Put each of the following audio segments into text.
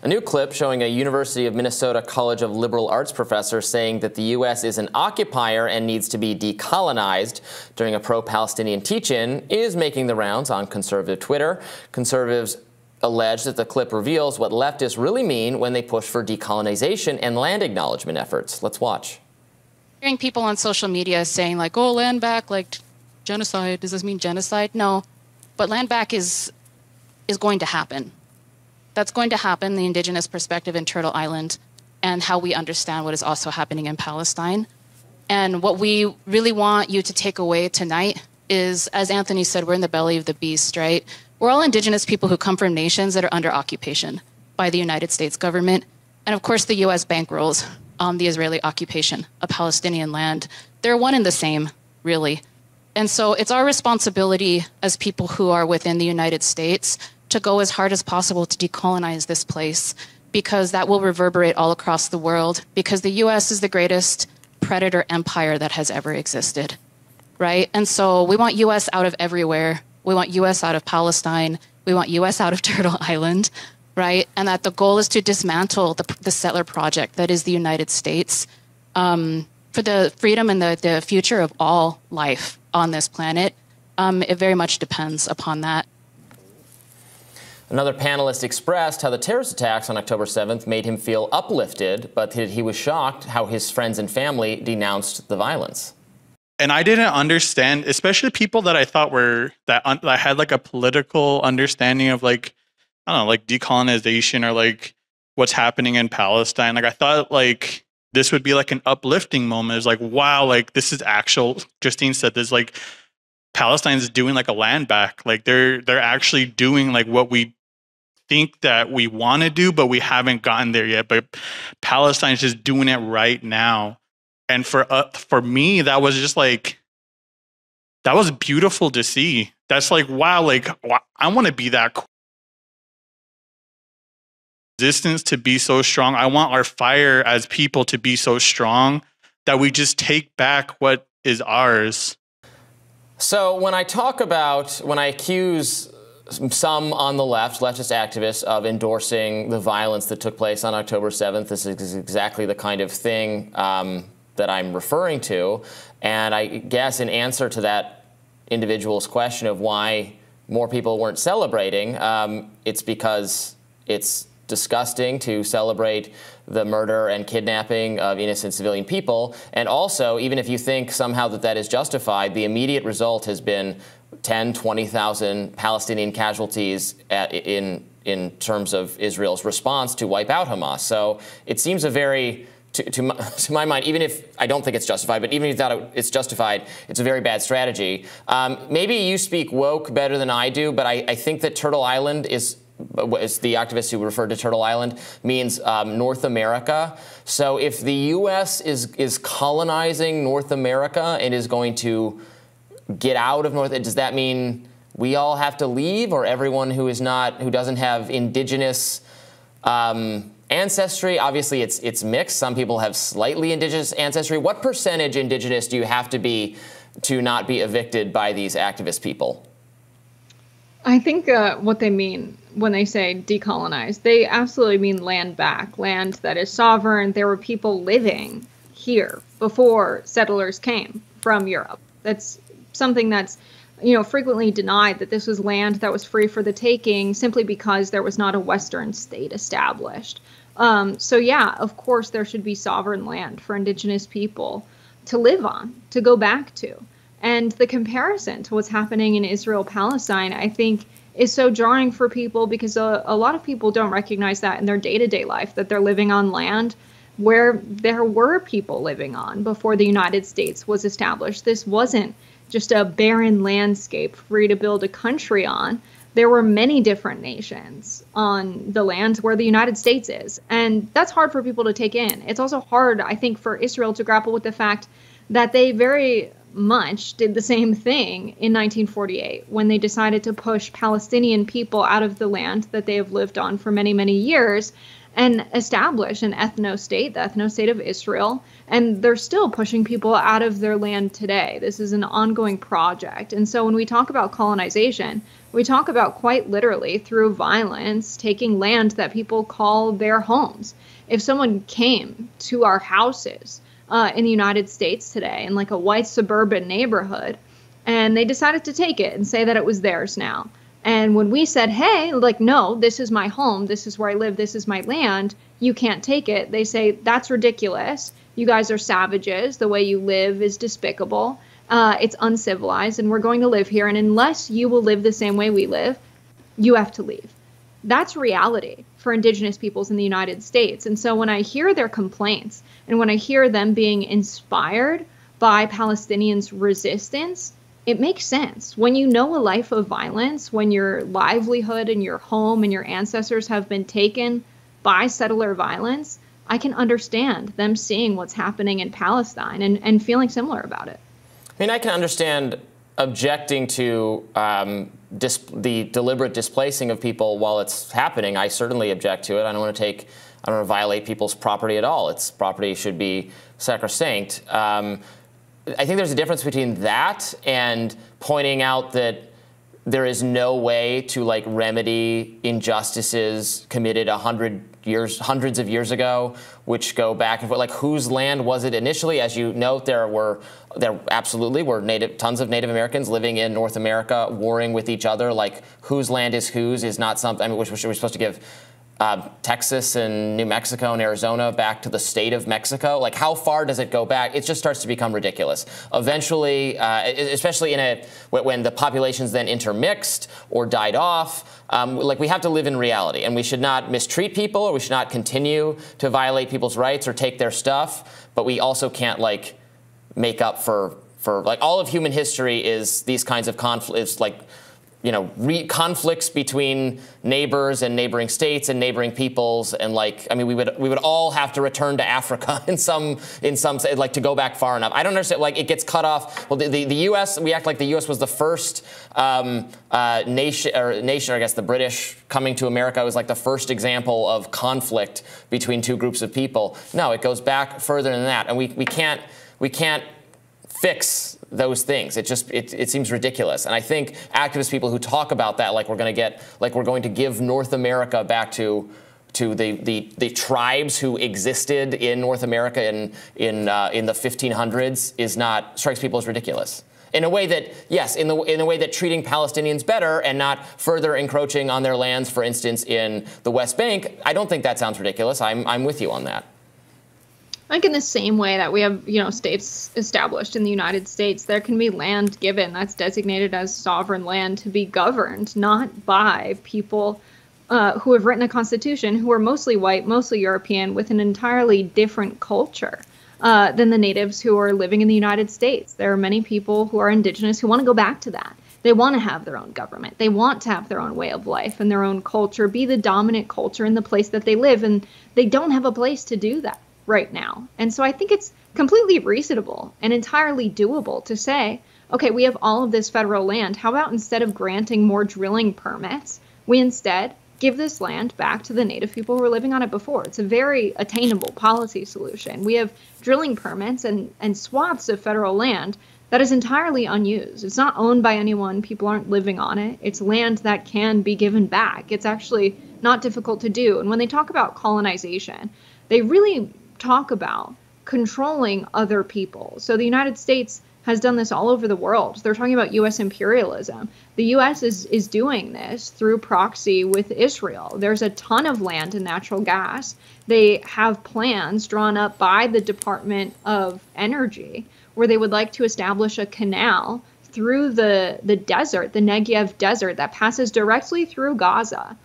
A new clip showing a University of Minnesota College of Liberal Arts professor saying that the U.S. is an occupier and needs to be decolonized during a pro-Palestinian teach-in is making the rounds on conservative Twitter. Conservatives allege that the clip reveals what leftists really mean when they push for decolonization and land acknowledgement efforts. Let's watch. Hearing people on social media saying like, oh, land back, like genocide, does this mean genocide? No, but land back is going to happen. That's going to happen, the indigenous perspective in Turtle Island and how we understand what is also happening in Palestine. And what we really want you to take away tonight is, as Anthony said, we're in the belly of the beast, right? We're all indigenous people who come from nations that are under occupation by the United States government. And of course, the US bankrolls the Israeli occupation of Palestinian land. They're one and the same, really. And so it's our responsibility as people who are within the United States to go as hard as possible to decolonize this place, because that will reverberate all across the world, because the US is the greatest predator empire that has ever existed, right? And so we want US out of everywhere. We want US out of Palestine. We want US out of Turtle Island, right? And that the goal is to dismantle the settler project that is the United States for the freedom and the future of all life on this planet. It very much depends upon that. Another panelist expressed how the terrorist attacks on October 7th made him feel uplifted, but he was shocked how his friends and family denounced the violence. And I didn't understand, especially people that I thought were, that had like a political understanding of like, I don't know, like decolonization or like what's happening in Palestine. Like I thought like this would be like an uplifting moment. It's like, wow, like this is actual, Justine said this, like Palestine's doing like a land back. Like they're actually doing like what we think that we want to do, but we haven't gotten there yet. But Palestine's just doing it right now. And for me, that was just like, that was beautiful to see. That's like, wow, like I want to be that cool. Resistance to be so strong. I want our fire as people to be so strong that we just take back what is ours. So when I accuse some on the left, leftist activists, of endorsing the violence that took place on October 7th, this is exactly the kind of thing that I'm referring to. And I guess in answer to that individual's question of why more people weren't celebrating, it's because it's disgusting to celebrate the murder and kidnapping of innocent civilian people. And also, even if you think somehow that is justified, the immediate result has been 10, 20,000 Palestinian casualties in terms of Israel's response to wipe out Hamas. So it seems a very, to my mind, even if I don't think it's justified, but even if you thought it's justified, it's a very bad strategy. Maybe you speak woke better than I do, but I think that Turtle Island is the activists who referred to Turtle Island means North America. So if the U.S. is colonizing North America and is going to get out of does that mean we all have to leave, or everyone who doesn't have indigenous ancestry? Obviously, it's mixed. Some people have slightly indigenous ancestry. What percentage indigenous do you have to be to not be evicted by these activist people? I think what they mean when they say decolonize, they absolutely mean land back, land that is sovereign. There were people living here before settlers came from Europe. That's something that's, frequently denied, that this was land that was free for the taking simply because there was not a Western state established. So yeah, of course, there should be sovereign land for indigenous people to live on, to go back to. And the comparison to what's happening in Israel-Palestine, I think, is so jarring for people because a lot of people don't recognize that in their day-to-day life, that they're living on land where there were people living on before the United States was established. This wasn't just a barren landscape free to build a country on. There were many different nations on the land where the United States is. And that's hard for people to take in. It's also hard, I think, for Israel to grapple with the fact that they very much did the same thing in 1948 when they decided to push Palestinian people out of the land that they have lived on for many, many years and establish an ethno-state, the ethno-state of Israel. And they're still pushing people out of their land today. This is an ongoing project. And so when we talk about colonization, we talk about quite literally through violence, taking land that people call their homes. If someone came to our houses in the United States today in like a white suburban neighborhood, and they decided to take it and say that it was theirs now. And when we said, hey, like, no, this is my home, this is where I live, this is my land, you can't take it. They say, that's ridiculous. You guys are savages. The way you live is despicable. It's uncivilized, and we're going to live here. And unless you will live the same way we live, you have to leave. That's reality for Indigenous peoples in the United States. And so when I hear their complaints and when I hear them being inspired by Palestinians' resistance, it makes sense. When you know a life of violence, when your livelihood and your home and your ancestors have been taken by settler violence, I can understand them seeing what's happening in Palestine and feeling similar about it. I mean, I can understand objecting to the deliberate displacing of people while it's happening. I certainly object to it. I don't want to violate people's property at all. Its property should be sacrosanct. I think there's a difference between that and pointing out that there is no way to like remedy injustices committed hundreds of years ago, which go back and forth. Like, whose land was it initially? As you note, there absolutely were tons of Native Americans living in North America, warring with each other. Like, whose land is whose is not something. I mean, we're supposed to give Texas and New Mexico and Arizona back to the state of Mexico. Like, how far does it go back? It just starts to become ridiculous. Eventually, especially when the populations then intermixed or died off, like, we have to live in reality, and we should not mistreat people, or we should not continue to violate people's rights or take their stuff. But we also can't like make up for like all of human history is these kinds of conflicts, like, you know, conflicts between neighbors and neighboring states and neighboring peoples, and like, I mean, we would all have to return to Africa in some like, to go back far enough. I don't understand. Like, it gets cut off. Well, the U.S. we act like the U.S. was the first nation, or I guess the British coming to America was like the first example of conflict between two groups of people. No, it goes back further than that, and we can't fix those things. It seems ridiculous. And I think activist people who talk about that, like we're going to give North America back to the tribes who existed in North America in the 1500s strikes people as ridiculous. In a way that, yes, in a way that treating Palestinians better and not further encroaching on their lands, for instance, in the West Bank, I don't think that sounds ridiculous. I'm with you on that. Like, in the same way that we have, states established in the United States, there can be land given that's designated as sovereign land to be governed, not by people who have written a constitution, who are mostly white, mostly European, with an entirely different culture than the natives who are living in the United States. There are many people who are indigenous who want to go back to that. They want to have their own government. They want to have their own way of life and their own culture, be the dominant culture in the place that they live, and they don't have a place to do that right now. And so I think it's completely reasonable and entirely doable to say, okay, we have all of this federal land. How about instead of granting more drilling permits, we instead give this land back to the native people who were living on it before? It's a very attainable policy solution. We have drilling permits and swaths of federal land that is entirely unused. It's not owned by anyone. People aren't living on it. It's land that can be given back. It's actually not difficult to do. And when they talk about colonization, they really talk about controlling other people. So the United States has done this all over the world. They're talking about U.S. imperialism. The U.S. is doing this through proxy with Israel. There's a ton of land and natural gas. They have plans drawn up by the Department of Energy where they would like to establish a canal through the desert, the Negev desert, that passes directly through Gaza.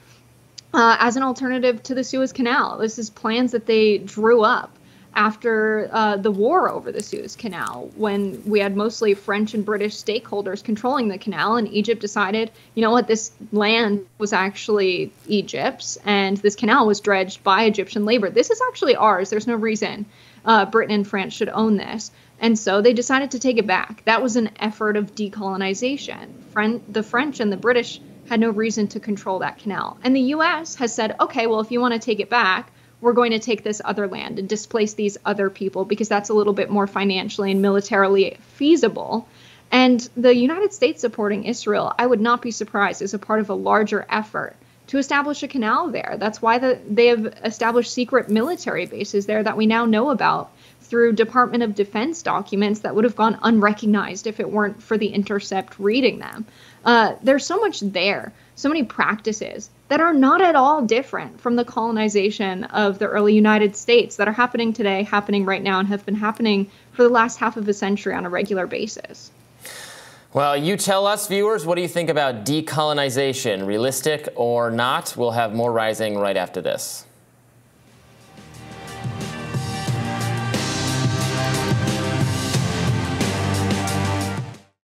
As an alternative to the Suez Canal. This is plans that they drew up after the war over the Suez Canal, when we had mostly French and British stakeholders controlling the canal, and Egypt decided, you know what, this land was actually Egypt's, and this canal was dredged by Egyptian labor. This is actually ours. There's no reason Britain and France should own this. And so they decided to take it back. That was an effort of decolonization. The French and the British had no reason to control that canal. And the U.S. has said, okay, well, if you want to take it back, we're going to take this other land and displace these other people because that's a little bit more financially and militarily feasible. And the United States supporting Israel, I would not be surprised, is a part of a larger effort to establish a canal there. That's why they have established secret military bases there that we now know about through Department of Defense documents that would have gone unrecognized if it weren't for The Intercept reading them. There's so much there, so many practices that are not at all different from the colonization of the early United States that are happening today, happening right now, and have been happening for the last half of a century on a regular basis. Well, you tell us, viewers, what do you think about decolonization? Realistic or not? We'll have more Rising right after this.